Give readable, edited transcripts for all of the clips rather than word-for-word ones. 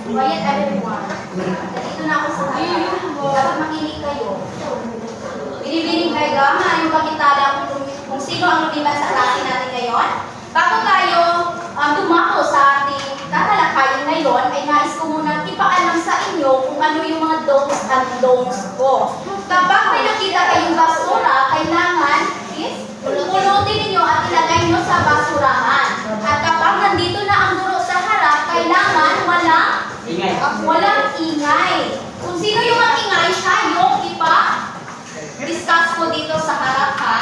Quiet everyone. Dito na ako sa harap. Dapat makinig kayo. Binibining kayo gama yung pagkitala kung sino ang lumiban sa klase natin ngayon. Bago tayo dumako sa ating tatalakayin ngayon, ay nais ko muna ipaalam sa inyo kung ano yung mga don'ts and don'ts ko. Kapag may nakita kayong basura, kailangan pulutin ninyo at ilagay nyo sa basurahan. At kapag nandito na ang guro sa harap, kailangan walang ingay. Kung sino yung ingay, siya yung discuss ko dito sa harap, ha?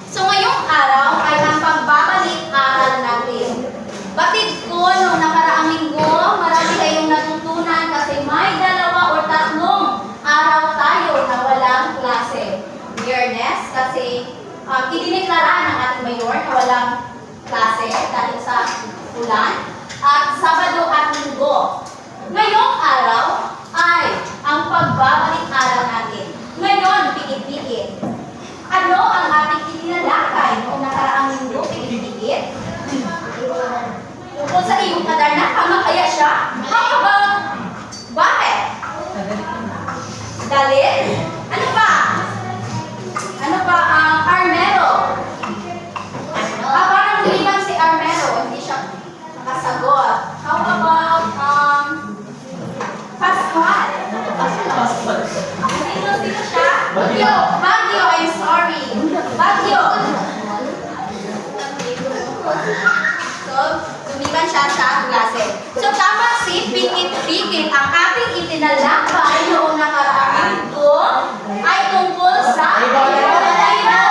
So ngayong araw ay ang pagbabalik-aral natin. Batid ko nung nakaraang linggo, marami kayong natutunan kasi may 2 o 3 araw tayo na walang klase. Fairness, kasi idineklara ng ating mayor na walang klase dahil sa ulan. At Sabado at Linggo. Ngayong araw ay ang pagbabalik-aral natin. Ngayon, pikit-pikit. Ano ang ating itinalakay noong nakaraang linggo, pikit-pikit? Tungkol sa iyong kadarna, tama kaya siya? How about bakit? Dalit? Ano pa? Ano pa ang armero? Parang lumiban si armero, hindi siya nakasagot. How about Pascual? Sino siya? Bagyo, I'm sorry. Bagyo. So, lumiban siya sa klase. So, tama si pikit-pikit ang ating itinalakay noong nakaraang linggo ay tungkol sa kadarna.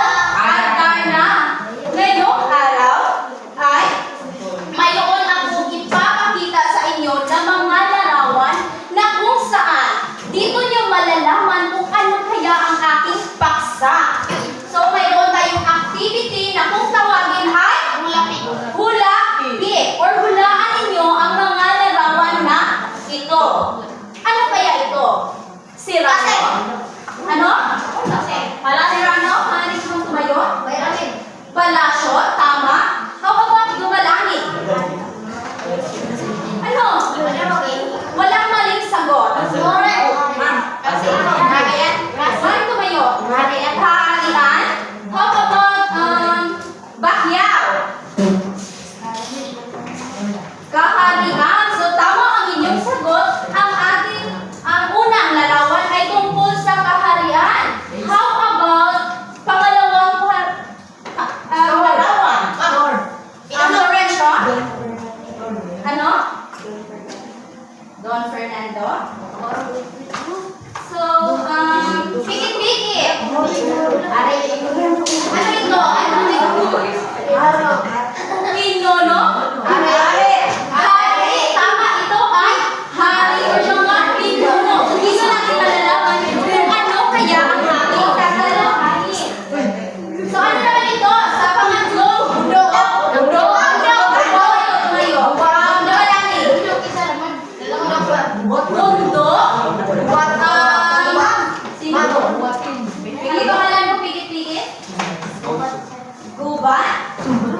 Ngayong araw ay mayroon akong ipapakita sa inyo na mga larawan na kung saan dito nyo malalaman kung ano kaya ang aking paksa. So, mayroon tayong activity na kung tawagin ay hula-pick or hulaan ninyo ang mga larawan na ito. Ano kaya ito? Sira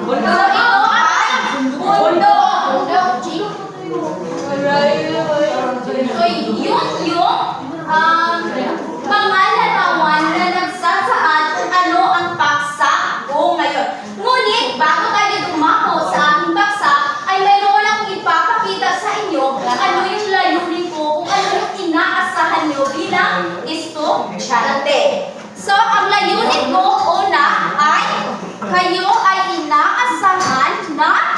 So, ito ay bundok. So, yun yung mga larawan na nagsasaad kung ano ang paksa ko ngayon. Ngunit, bago tayo dumako sa aking paksa, ay mayroon akong ipapakita sa inyo ano yung layunin ko, kung ano yung inaasahan nyo bilang estudyante. So, ang layunin ko una ay kayo ay inaasahan na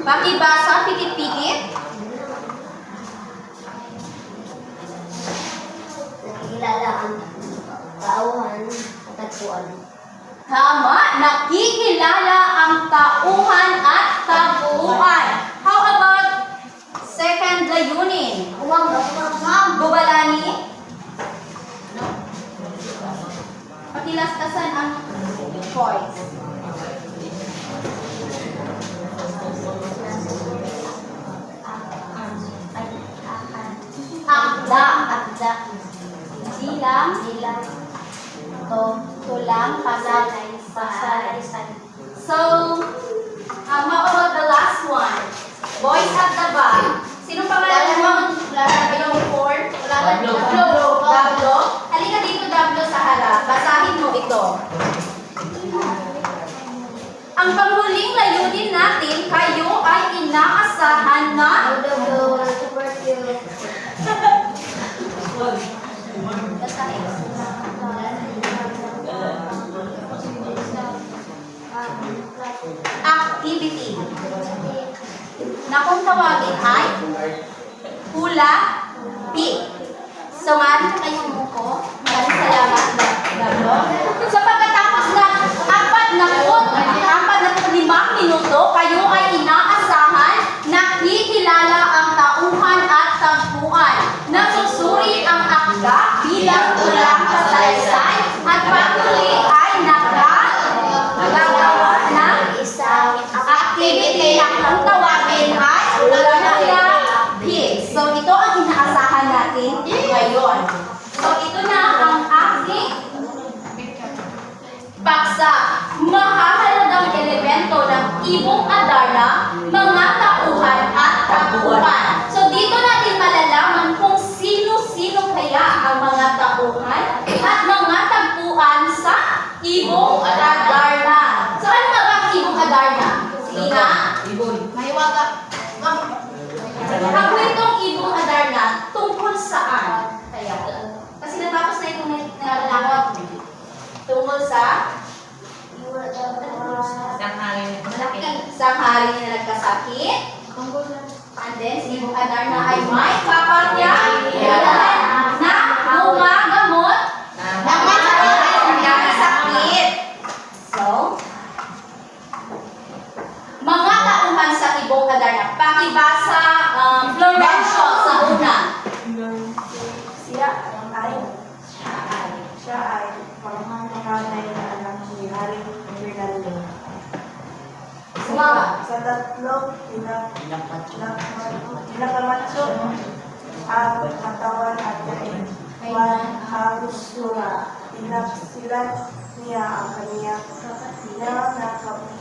pakibasa, pikit-pikit. Nakikilala ang tauhan at tagpuan. Tama, nakikilala ang tauhan at tagpuan. How about second layunin? Gubalani? Pakilastasan ang voice. Akda. Silang. Tulang. Pasalaisan. So, how about the last one? Boys at the back. Sino pangalan mo? Yung four? Dablo. Halika dito, Dablo, sa harap. Basahin mo ito. Ang panghuling layunin natin, kayo ay inaasahan na activity na kung tawagin ay hula pick. So, maaari na kayong umuko. Maraming salamat, Dablo. So, pagkatapos ng 45 minuto, kayo ay inaasahan na kikilala ang tauhan at tagpuan. Nasusuri ang akda bilang tulang kasalaysay at patuloy ay nagagawa ng isang activity na kung tawagin ay hula pick. So, ito ang inaasahan natin ngayon. So, ito na ang aking paksa. Mahahalagang elemento ng ibong Adarna, mga tauhan at tagpuan. So, dito natin malalaman kung sino-sino kaya ang mga tauhan at mga tagpuan sa ibong Adarna. So, ano ba ang ibong Adarna? Sige nga. Mahiwaga. Ang kwentong ibong Adarna tungkol saan? Kaya, kasi natapos na itong nalalakot. Tungkol sa sanghari na nagkasakit. And then, si ibong Adarna ay may kapangyarihan na gumagamot ng mga sakit. So, mga tauhan sa ibong Adarna. Pakibasa, Florencio sa una. Siya ay panganay na anak ni Haring Fernando. Sa tatlong pinakamatso ang katawan at daig. Magkagustura. Pinagsilat niya ang kanyang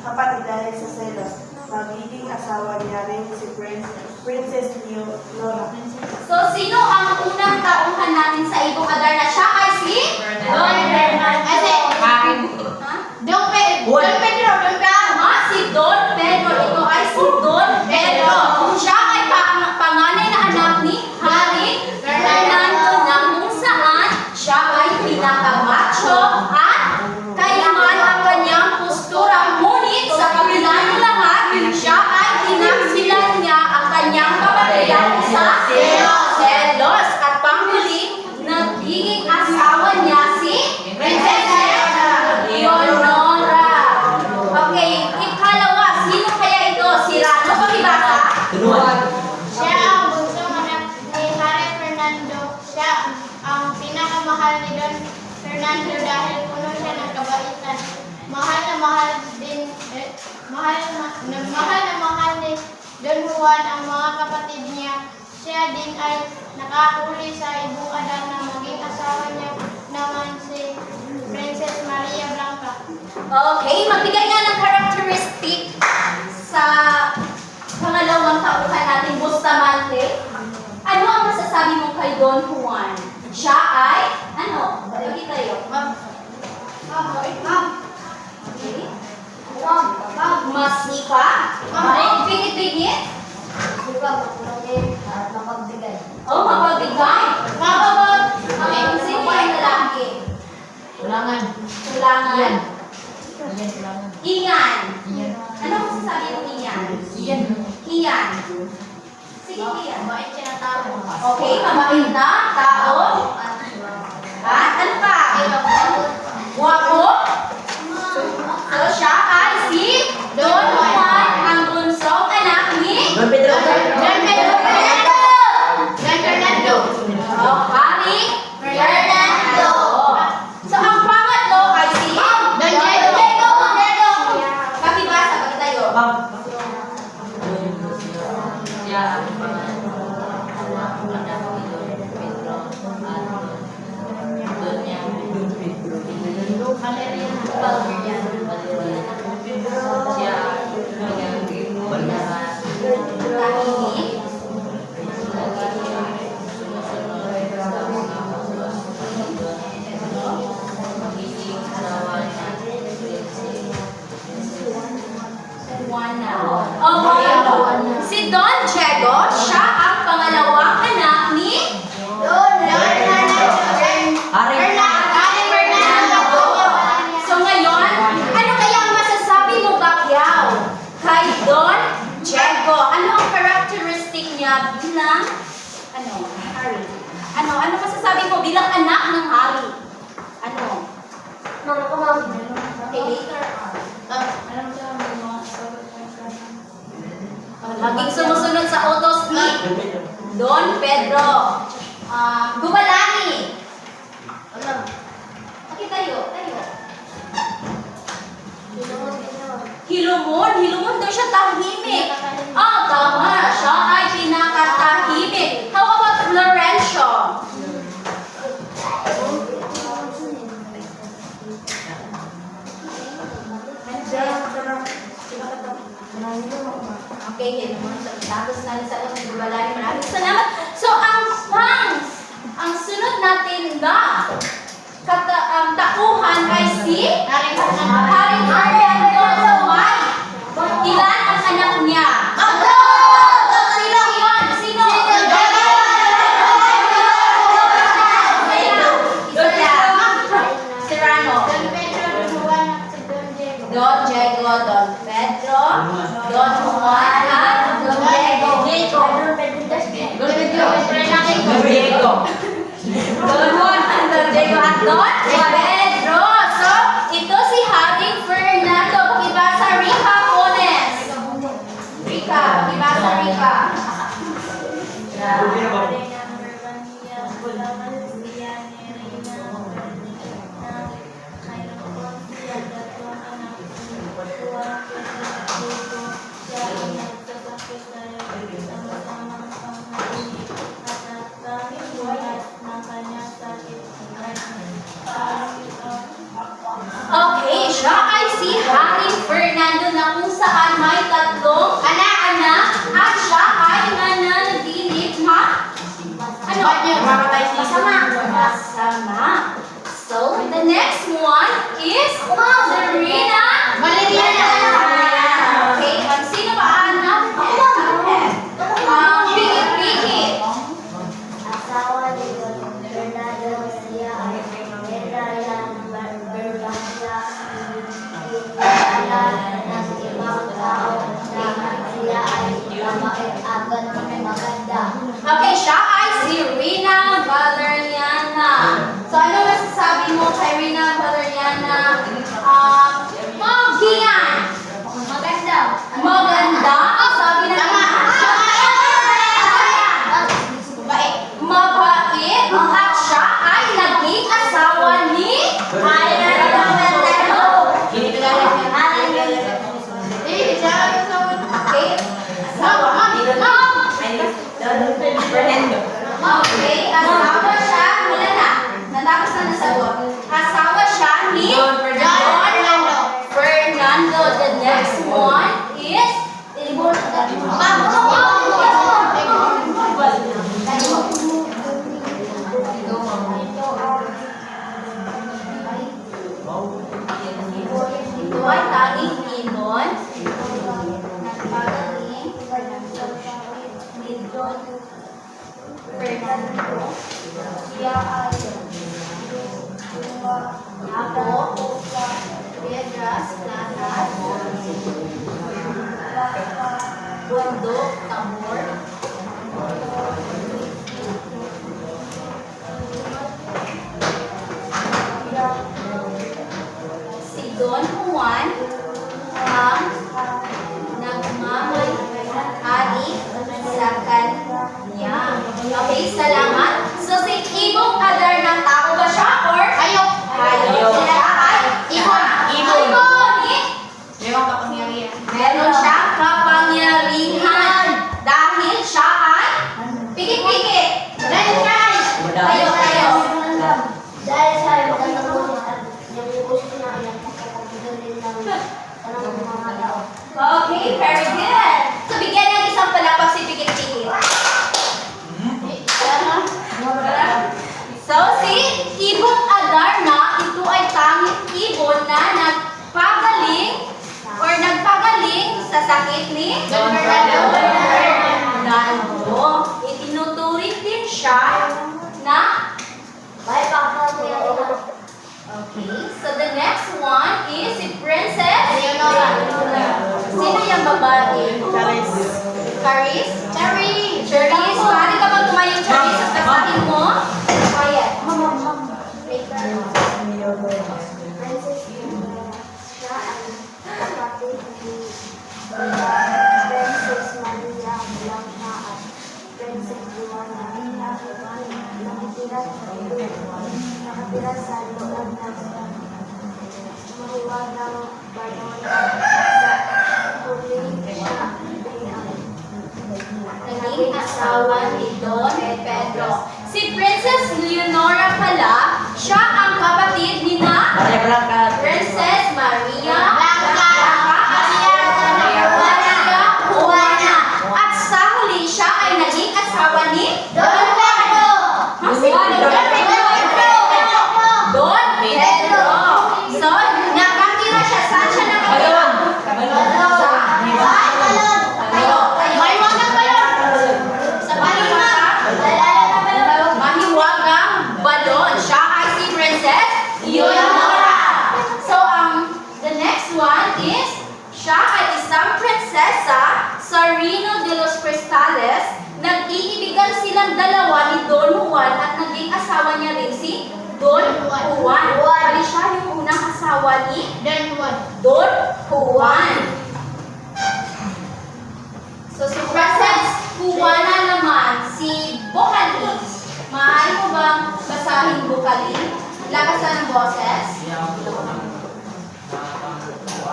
kapatid dahil sa selos. Magiging asawa niya rin si Princess Leonora. So, sino ang unang tauhan natin sa ibong Adarna? Siya ay si Don Pedro. Tama, si Don Pedro. Ito ay si Don Pedro. Siya ay panganay na anak ni Haring Fernando na kung saan siya ay pinakamacho at kailangan ang kanyang postura. Ngunit sa kabila ng lahat, siya ay pinagsilan niya ang kanyang kapatiran sa selos. At panghuli, nagiging asawa niya si Princess Leonora. Okay, ikalawa, sino kaya ito? Si Rano, pakibasa. Siya ang bunsong anak ni Haring Fernando. Siya ang pinakamahal ni Don Fernando dahil puno siya ng kabaitan. Mahal na mahal ni Don Juan ang mga kapatid niya. siya din ay nakahuli sa ibong anak na maging asawa niya naman si Princess Maria Blanca. Okay, magbigay nga ng characteristic sa pangalawang tauhan natin, Bustamante. Ano ang masasabi mo kay Don Juan? Siya ay, ano? Bagi tayo. Okay. Masipa. Bigit-bigit. Oh, mapagbigay. Okay, sino ay lalaki? Ulangan. Ulangan. Iyan. Iyan. Iyan. Ano ang masasabi mo Iyan? Iyan. Iyan. Sige, Iyan. Mabait siya na tao. Okay, mabait na tao. At ano pa? Guwapo. So, siya ay si Don Juan, ang bunsong anak ni Don Pedro. Fernando. Hari Fernando. So, ang pangatlo ay si Don Diego. Pakibasa, pag tayo. Siya ang anak ni Don Pedro at Doña Valeria. siya ang banaran. Tahimik. Juana. Okay. Si Don Diego, siya ang pangalawang anak ni Hari. So ngayon, ano kaya ang masasabi mo, Pacquiao, kay Don Diego? Ano ang characteristic niya bilang, hari? Ano masasabi mo bilang anak ng hari? Ano? Okay, later on. Laging sumusunod sa utos ni Don Pedro. Gumalani. Okay, tayo. Hilumon daw siya tahimik. Tama. Siya ay pinakatahimik. How about Florencio? Okay, Hilumon. Tapos na sa utos ni Gumalani. Maraming salamat. So, ang sunod natin na tauhan ay si Haring Fernando. So, ilan ang anak niya? Sino yun? Sino? Isa lang. Serrano. Don Diego, Don Pedro, Don Juan, at Don Diego. Don Juan, Don Diego, at Don Pedro. So, ito si Haring Fernando. Pakibasa, Rica Pones. Rica, pakibasa, Rica. Okay, siya ay si Haring Fernando na kung saan may tatlong anak at siya ay nananaginip masama. So, the next one is Serena Valeriana. Okay, sino ba ang Pigit. Asawa ni Don Fernando, siya ay Fernando Bergambia, na sa ibang tao na siya ay mabait agad maganda. Okay, siya ay si Rina Valeriana. So, ano masasabi mo kay Rina Valeriana? Okay, asawa siya, wala na. Natapos na nasagot. Asawa siya ni Don Fernando. Fernando. The next one is ito ay tanging ibon. Nagpagaling ni Don Fernando. Siya ay Apo, Piedras, Platas, Bundok, Tabor, si Don Juan ang nagmamay-ari sa kanya. Okay, salamat. So, si Ibong Adar ng tao ba siya or Hayop. hayop? Siya ay Ibon. Ibon. Meron kapangyarihan. Meron siyang kapangyarihan dahil siya ay pikit-pikit. Tayo. Dahil sa magandang boses at yung boses na yan, din ng mga tao. Okay, very good. So, bigyan ng isang palakpak si pikit-pikit. So, si Ibon Adarna, ito ay tanging ibon na nagpagaling sa sakit ni Don Fernando. Fernando. Itinuturing din siya na May pakapangyarihan. okay. So, the next one is si Princess Leonora. Sino yung babae? Charis. Caris? Cherry. Charis, pwede ka bang tumayo, Charis, at basahin mo? Quiet. Princess Leonora. Siya ay kapatid ni Princess Maria Blanca at Princess Juana. Nakatira sa loob ng mahiwagang balon sa huling siya ay Naging asawa ni Don Pedro. Si Princess Leonora pala, siya ang kapatid ni na Maria Blanca. Princess Maria Blanca. at Maria Juana. At sa huli, siya ay naging asawa ni Don Pedro. Don Pedro. So, nakatira siya. Saan siya nakatira? May wagang balon. Sa mahiwagang balon. Siya ay si Princess Leonora. So, the next one is, siya ay isang prinsesa sa Reino de los Cristales. Nag-iibigan silang dalawa ni Don Juan at naging asawa niya rin si Don Juan. Bali siya yung unang asawa ni Don Juan. Don Juan. So, si Princess Juana naman, si Bucalis. Maaari mo bang basahin Bucalis? Lakasan ng boses.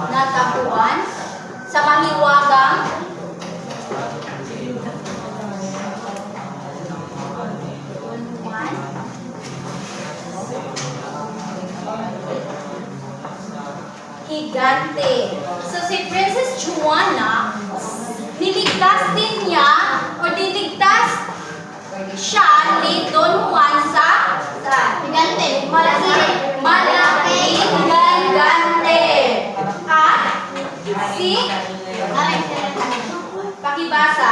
Natapuan sa mahiwagang Don Juan. Higante. So, si Princess Juana, niligtas din niya o diligtas siya ni Don Juan sa Gigante. malaking gigante. At si pakibasa.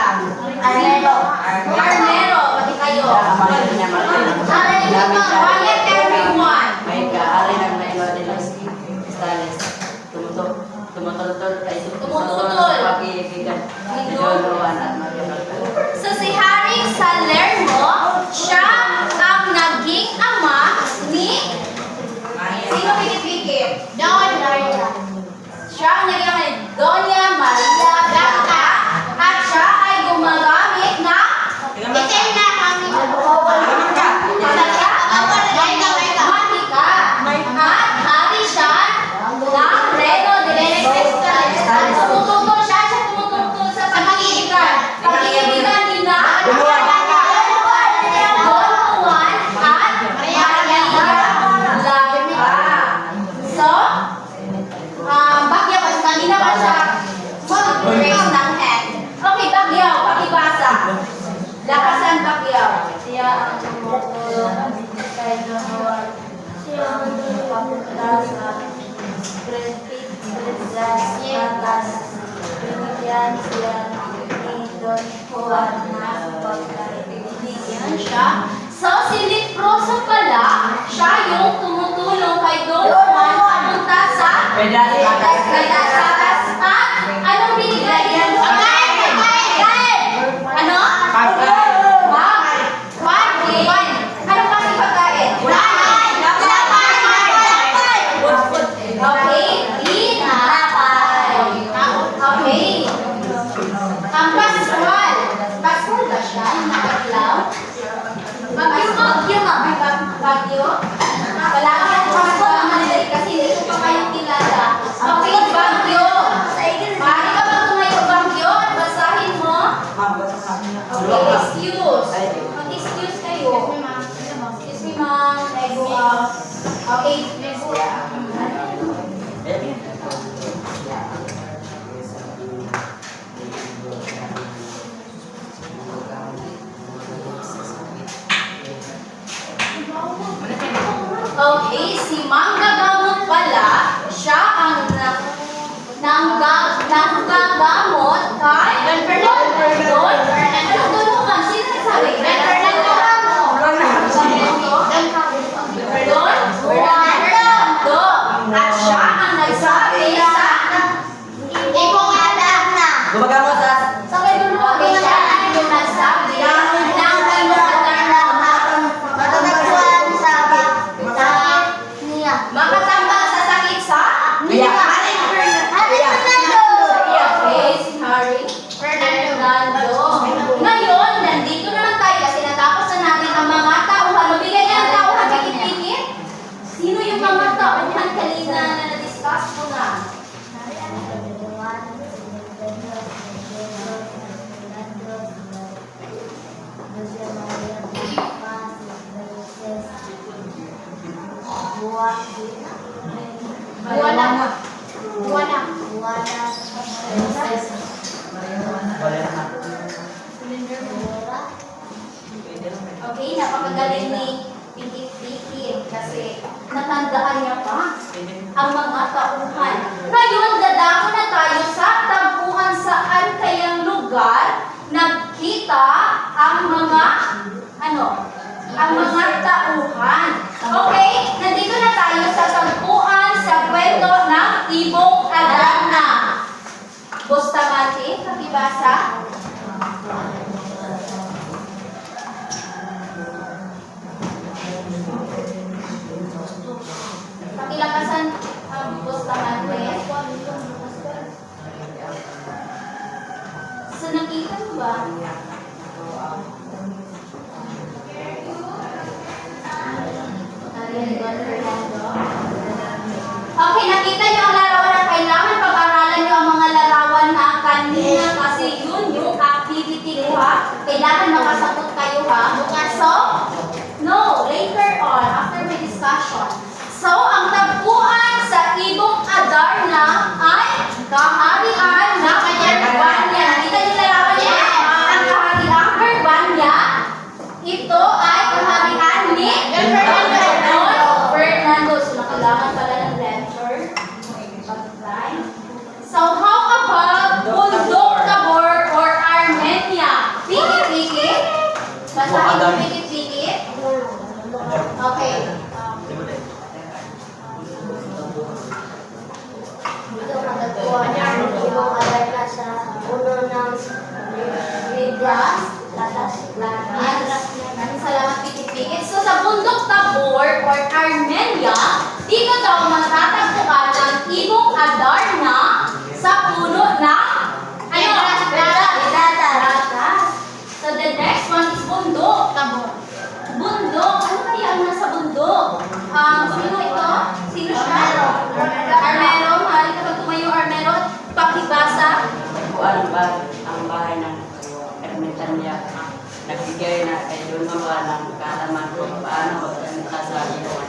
Arnero. Arnero, pati kayo. Quiet everyone. May kaari ng Mayo de los Cristales. Tumutol ay Tumututol. pag-iibigan ni Don Juan at Maria Blanca. So si Haring Salerno, siya ang naging ama ni sino pikit-pikit? Don. Siya ang naging ama ni Doña Maria Blanca at siya ay gumagamit ng Itim na kami. ang tumutulong kay Don Juan. Siya ang papunta sa Princess Patas. Binigyan siya ni Don Juan na pagkain. Binigyan siya. So, si Leproso pala, siya yung tumutulong kay Don Juan papunta sa Pedas Patas. Pedas Patas. At anong binigay niya? Ano? Pagkain. Pagkain. Ano kasi pagkain? Okay. Tinapay. Okay. Ang Pascual. Pascual ba siya? Yung nakatlaw? Bagyo. Bagyo? Wala ka ng Pascual. Kasi hindi ko pa kayo kilala. Okay, Bagyo. Maaari ka bang tumayo, Bagyo? At basahin mo? Okay, excuse. Mag-excuse kayo. Excuse me, ma'am. Okay. Okay, si Mang Gagamot pala, siya ang nanggagamot kay Don Fernando. Anong tulungan? Sino nagsabi? Don Fernando. Don Fernando. At siya ang nagsabi sa ibong anak na. Gumagamot sa Okay, siya yung nagsabi ng makatambal sa sakit sa Okay, si Harry Fernando. Ngayon, nandito naman tayo kasi natapos na natin ang mga tauhan. Mabigay niya ng tauhan, pikit-pikit. Sino yung mga tauhan kanina na na-discuss ko na? Okay, napakagaling ni Pikit-Pikit kasi natandaan niya pa ang mga tauhan. Ngayon, dadako na tayo sa tagpuan saan kayang lugar nagkita ang mga ang mga tauhan. Okay, nandito na tayo sa tagpuan sa kwento ng Ibong Adarna. Bustamante, pakibasa. Pakilakasan ang Bustamante. So, nakita mo ba? Okay, nakita niyo ang larawan na kailangan pag-aralan niyo ang mga larawan na kanina kasi yun yung activity ko ha. Kailangan makasagot kayo ha. So, no, later on, after my discussion. So, ang tagpuan sa Ibong Adarna ay kaharian na Verbania. Nakita niyo larawan niya? Ang kaharian Verbania, ito ay kaharian ni Don Fernando. So, nakalaman pala ng letter. So, how about Bundok Tabor or Armenia? Pikit-pikit? Basahin mo pikit-pikit? Okay. Dito matagpuan ang ibang adarna sa puno ng Libras. Maraming salamat, pikit-pikit. So, sa Bundok Tabor or Armenia, dito daw matatagpuan ang Ibong Adarna sa puno ng Ratas. So, the next one is Bundok Tabor. Bundok. Ano kaya ang nasa bundok? Sino ito? Sino siya? Armero. Maaari ka pag tumayo, Armero. Pakibasa. ang bahay ng Ermitanya. Nagbigay na kay Don Juan ng kaalaman kung paano magpunta sa ilog.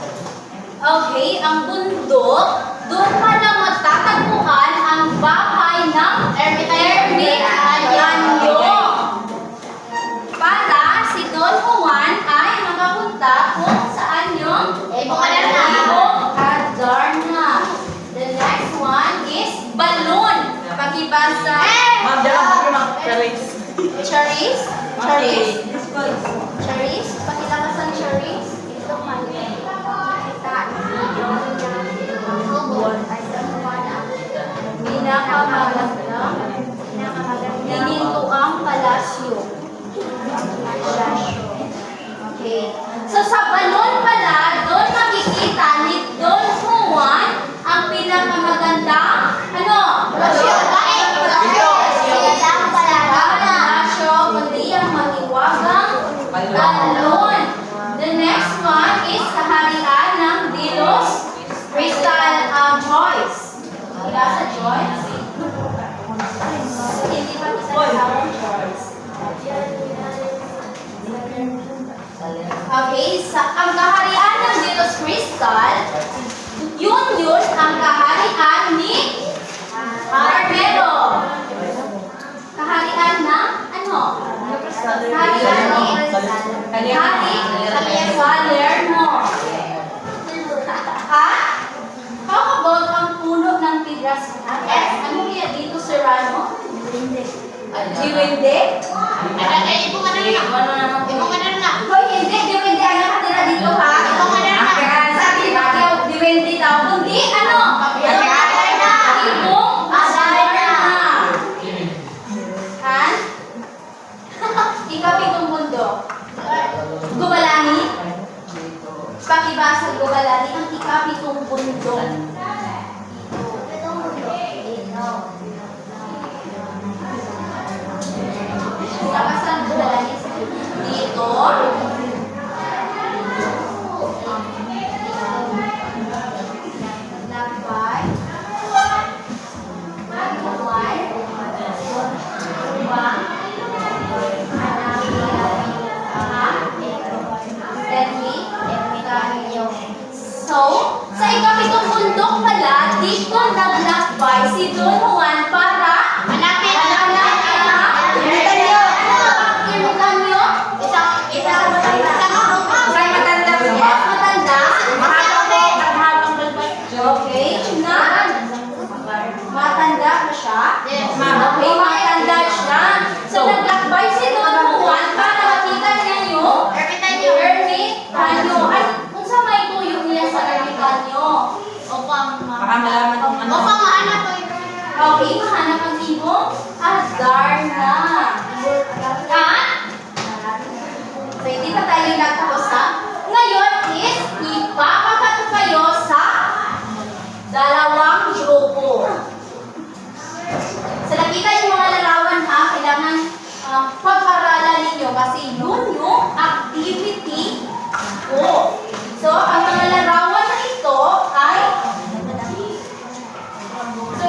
Okay, ang bundok, doon pa lang matatagpuan ang bahay ng Ermitanyo. Para si Don Juan Ma'am, dala mo ma'am. Charis. Charis? Charis? Charis? Pakilakas ang Charis? Ito man. Pinakamagandang Dinintuang Palasyo. Okay. So sa balon pala, doon makikita ni Don Juan ang pinakamagandang ano? Palasyo, kundi ang maliwagang balon. The next one is kaharian ng Dilos Crystal Joyce. Wala sa Joyce? Hindi pa isa tawag Joyce. Okay, ang kaharian ng Dilos Crystal, yun ang kaharian ni Carmelo. Kaharian na ano? Kaharian ni Salerno. Ha? How about ang puno ng Pidras? Ano kaya dito, Serrano? Diwende? Hoy, hindi. Diwende ang nakatira dito, ha? Sabi ni Pacquiao, diwende daw. Kundi, ano? Ibong Adarna. Ha? Ikapitong mundo. Gubalani? Pakibasa Gubalani ang ikapitong mundo. Nakasan Gubalani dito. Lakbay. So, sa ikapitong bundok pala, dito naglakbay si Don Juan para hanapin ang Imutanyo. Isang matanda. Yes, matanda. Okay, na. Matanda ba siya? Okay, matanda siya. So, naglakbay si Don Juan para makita niya yung ermitanyo. Ay, kung sa may tuyo niya sa ermitanyo. Okay, mahanap ang ibong Adarna. Ha? So, hindi pa tayo natapos, ha? Ngayon is, ipapakato kayo sa dalawang grupo. So, nakita yung mga larawan, ha? Kailangan pag-aralan ninyo kasi yun yung activity ko. So, ang mga larawan na ito ay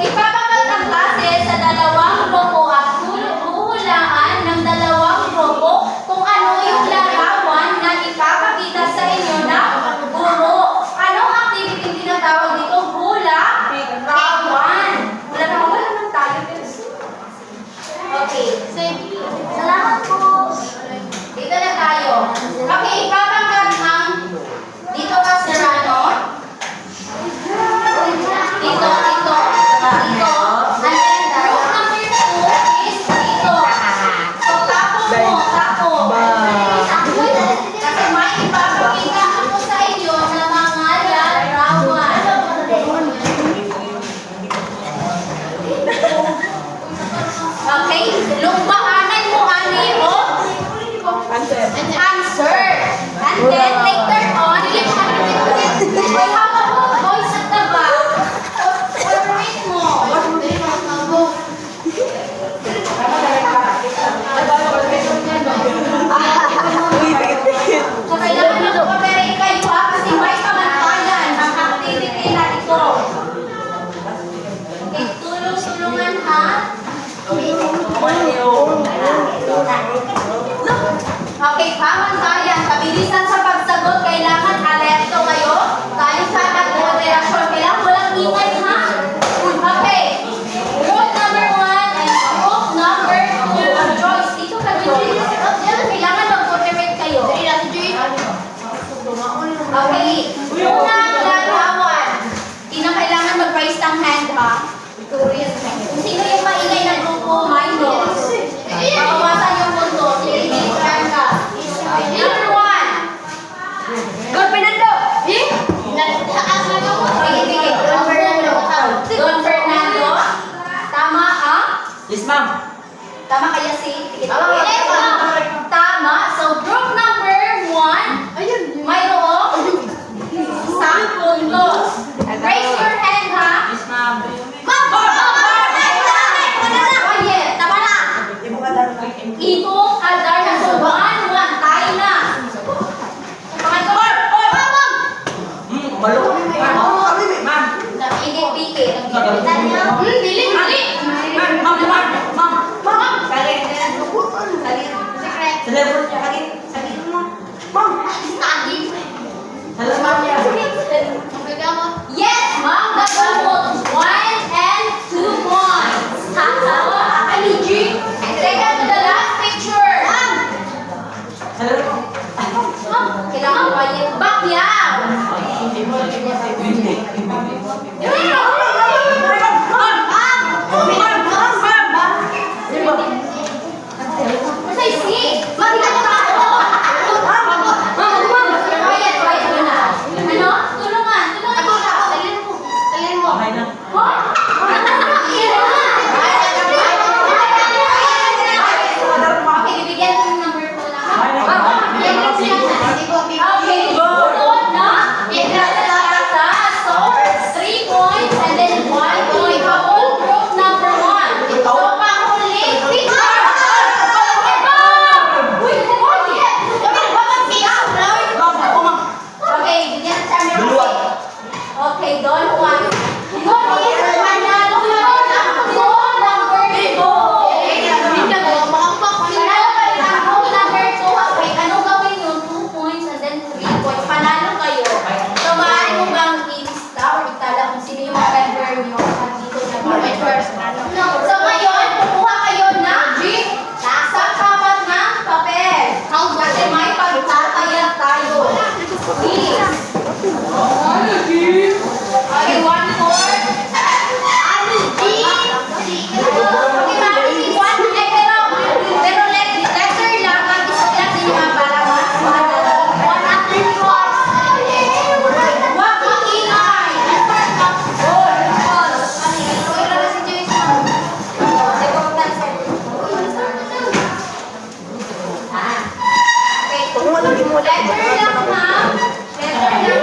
ipapakat ang klase sa dalawang grupo at huhulaan ng dalawang grupo kung ano yung larawan na ipapakita sa inyo ng guro. Anong activity tinatawag dito? Hula-rawan. Hula-rawan naman tayo. Okay. Salamat po. Dito na tayo. Okay, ipapakat ang dito ka, Serrano. Dito. And then, group number 2 is dito. So, tapo. Kasi may ipapakita ako sa inyo na mga larawan. Okay? Lumbahanan mo, ani, o? Answer. And then, later on, may hawak mo, boys at the back. Favorite mo. So, kailangan mag-cooperate kayo, ha? Kasi may pamantayan ang activity na ito. Okay, tulong-tulungan, ha? Okay, pamantayan. Kabilisan sa pagsagot. Kailangan alerto kayo. Tayo sa moderasyon. Kailangan walang ingay, ha? Okay. Group number 1 and group number 2. Joyce, dito ka, Joyce. Kailangan mag-moderate kayo. Okay. Unang larawan. Hindi na kailangan mag-raise ng hand, ha? Kung sino yung maingay na grupo, may Tama kaya si? Tama. So, group number 1, mayroong 10 puntos. Raise your hand, ha? Miss ma'am. Quiet. Tama na. Ibong adar na. Ibong adar na. So, 1, tayo na. Pangatlo. Malo. Ma'am. Pikit. Dili. Ma'am. Telepon niya. Salamat niya. Yes, ma'am. Double 1 and 2 points. Second to the last picture. Kailangan quiet. Bakyaw. Masay si. Quiet muna. Ano? Tulungan siya. Okay na. Okay, bibigyan ko ng number 2 na. Okay, Go. sunod na. So, 3 points and then 1 point. Habol, group number 1. So, panghuli, picture. Uy, quiet. Okay, bigyan sa camera. Okay, Don Juan. Don is manalo na. Group number 2. Panalo kayo ng group number 2. Okay, ano gawin yun? 2 points and then 3 points. Panalo kayo. So, maaari mo bang i-lista o itala kung sino yung mga member nyo dito na members? So, ngayon, kukuha kayo ng nasa kapat ng papel. Kasi may pagtatayag tayo. Please. Okay, 1 more. Okay, mami, 1 pero letter lang, mag-isulat din yung mga para mas Wag mag-ingay. Okay, letter lang, ma'am. Letter lang.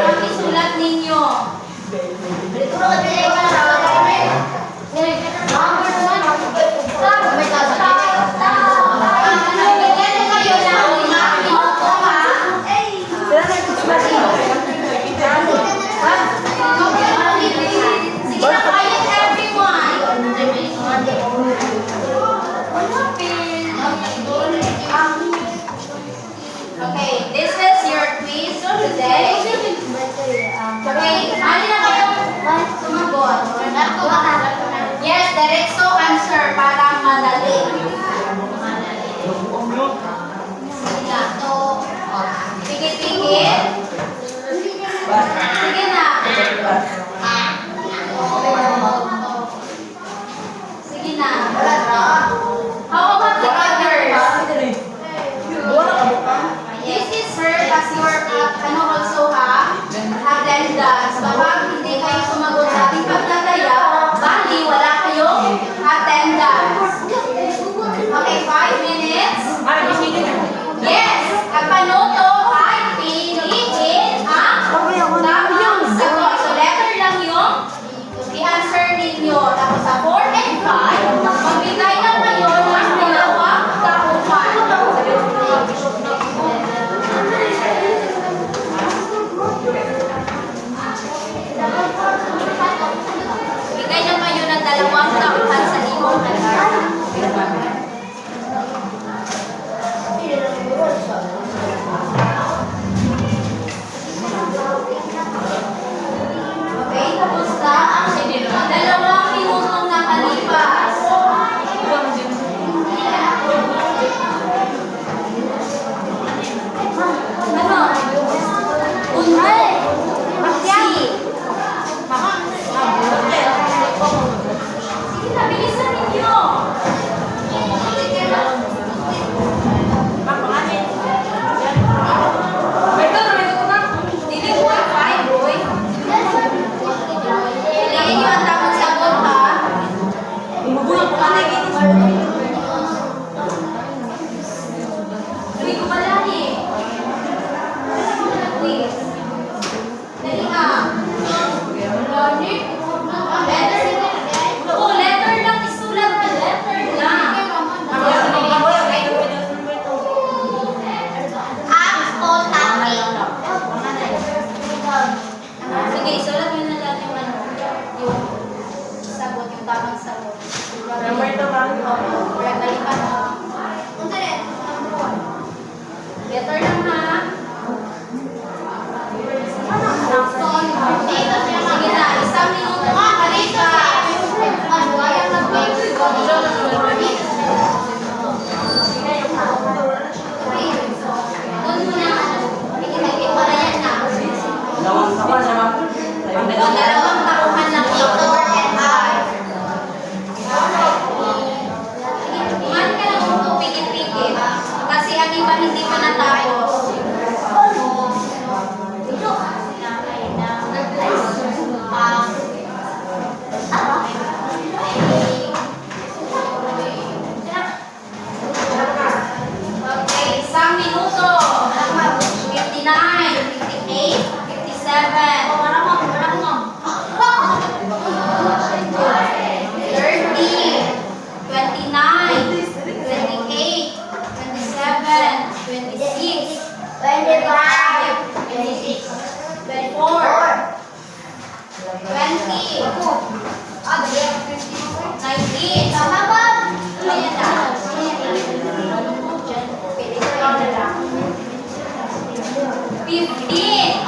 15.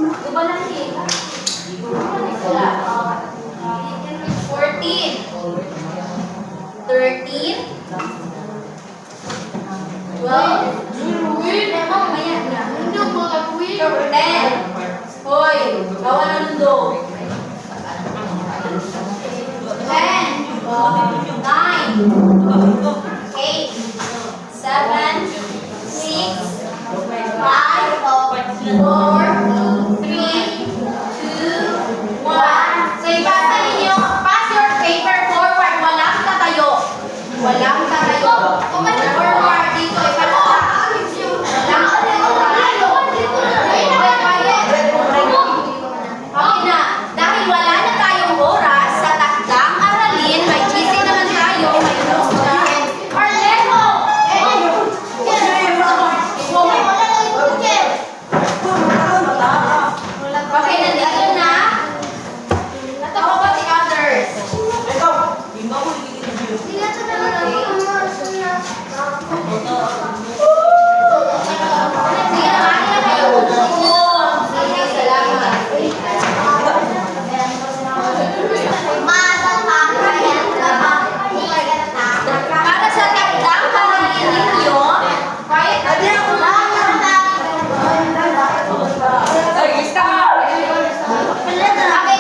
Diba lang din? 14. 13. 12. Mamaya na. 10. Hoy, bawal na nundo. 10. 9. 8. 7. 6. 5. 4. 3. 2. 1. So, ipasa ninyo. Pass your paper forward. Walang tatayo. Walang tatayo. Forward dito. Ipasa. Walang tatayo. Okay na. Dahil wala na tayong oras sa takdang aralin, may GC naman tayo, may notes dahil. Arlejo! Okay, nandito na. How about the others? Sige na, mali na kayo. Sige, salamat. Para sa takdang aralin ninyo, kahit Okay,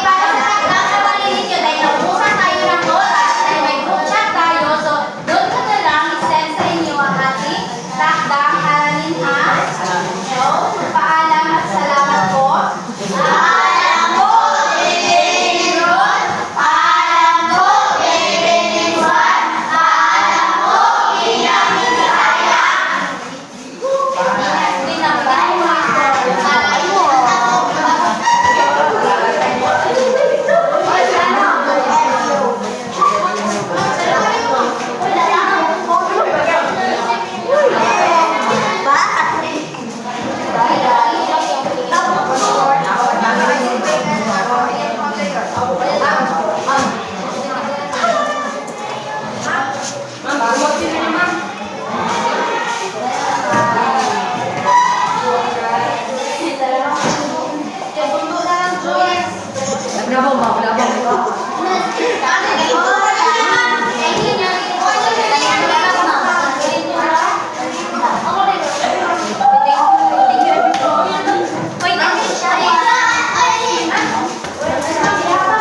para sa takdang aralin ninyo, dahil naubusan tayo ng oras, dahil may group chat tayo, so doon ko na lang i-send sa inyo ang ating takdang aralin, ha? So, paalam at salamat po. Paalam po, Evelyn Ron. Paalam po, Evelyn Juan. Paalam po, Ilang Bisaya. Hindi na ba? Bravo, ma'am.